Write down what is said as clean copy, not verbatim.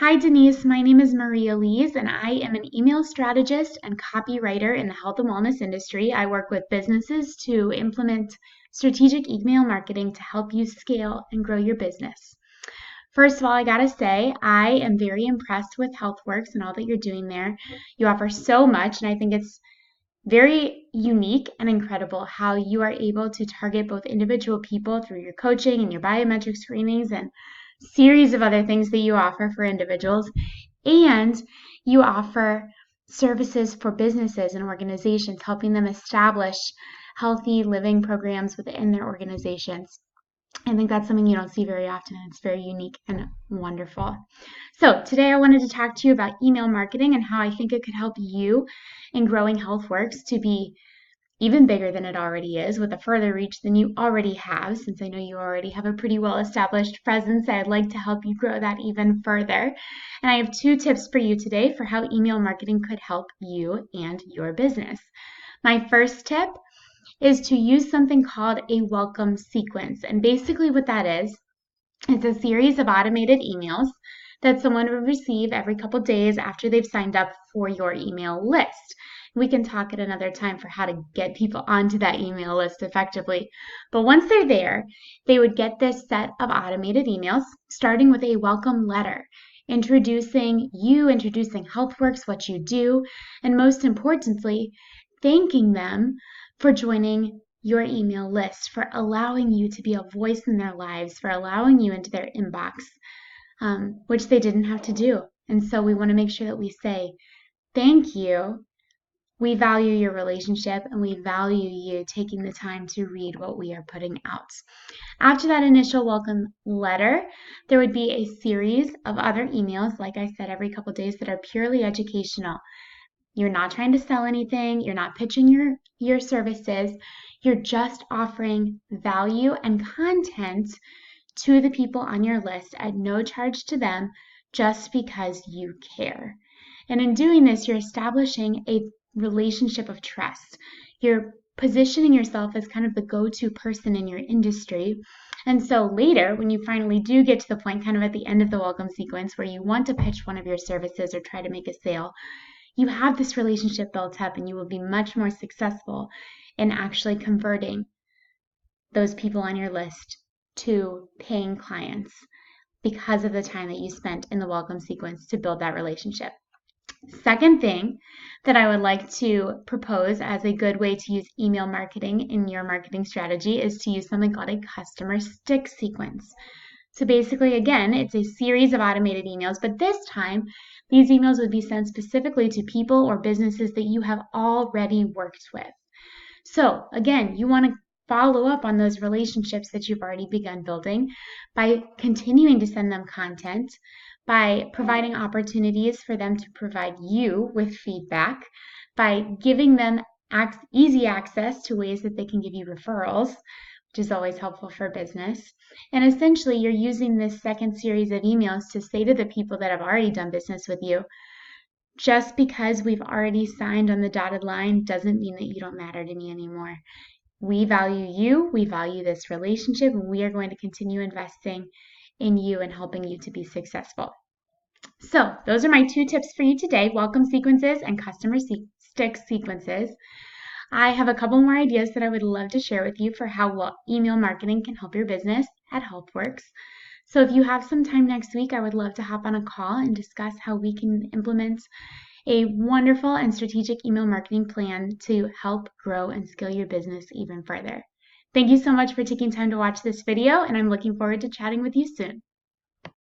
Hi, Denise. My name is Maria Lees, and I am an email strategist and copywriter in the health and wellness industry. I work with businesses to implement strategic email marketing to help you scale and grow your business. First of all, I gotta say, I am very impressed with HealthWorks and all that you're doing there. You offer so much, and I think it's very unique and incredible how you are able to target both individual people through your coaching and your biometric screenings and series of other things that you offer for individuals, and you offer services for businesses and organizations, helping them establish healthy living programs within their organizations. I think that's something you don't see very often, and it's very unique and wonderful. So today I wanted to talk to you about email marketing and how I think it could help you in growing HealthWorks to be even bigger than it already is, with a further reach than you already have. Since I know you already have a pretty well-established presence, I'd like to help you grow that even further. And I have 2 tips for you today for how email marketing could help you and your business. My first tip is to use something called a welcome sequence. And basically what that is, it's a series of automated emails that someone will receive every couple days after they've signed up for your email list. We can talk at another time for how to get people onto that email list effectively. But once they're there, they would get this set of automated emails, starting with a welcome letter, introducing you, introducing HealthWorks, what you do, and most importantly, thanking them for joining your email list, for allowing you to be a voice in their lives, for allowing you into their inbox, which they didn't have to do. And so we want to make sure that we say, thank you. We value your relationship, and we value you taking the time to read what we are putting out. After that initial welcome letter, there would be a series of other emails, like I said, every couple days, that are purely educational. You're not trying to sell anything. You're not pitching your services. You're just offering value and content to the people on your list at no charge to them, just because you care. And in doing this, you're establishing a relationship of trust. You're positioning yourself as kind of the go-to person in your industry. And so later, when you finally do get to the point kind of at the end of the welcome sequence where you want to pitch one of your services or try to make a sale, you have this relationship built up, and you will be much more successful in actually converting those people on your list to paying clients because of the time that you spent in the welcome sequence to build that relationship. Second thing that I would like to propose as a good way to use email marketing in your marketing strategy is to use something called a customer stick sequence. So basically, again, it's a series of automated emails, but this time these emails would be sent specifically to people or businesses that you have already worked with. So again, you want to follow up on those relationships that you've already begun building by continuing to send them content, by providing opportunities for them to provide you with feedback, by giving them easy access to ways that they can give you referrals, which is always helpful for business. And essentially, you're using this second series of emails to say to the people that have already done business with you, just because we've already signed on the dotted line doesn't mean that you don't matter to me anymore. We value you, we value this relationship, and we are going to continue investing in you and helping you to be successful. So those are my 2 tips for you today, welcome sequences and customer stick sequences. I have a couple more ideas that I would love to share with you for how email marketing can help your business at HealthWorks. So if you have some time next week, I would love to hop on a call and discuss how we can implement a wonderful and strategic email marketing plan to help grow and scale your business even further. Thank you so much for taking time to watch this video, and I'm looking forward to chatting with you soon.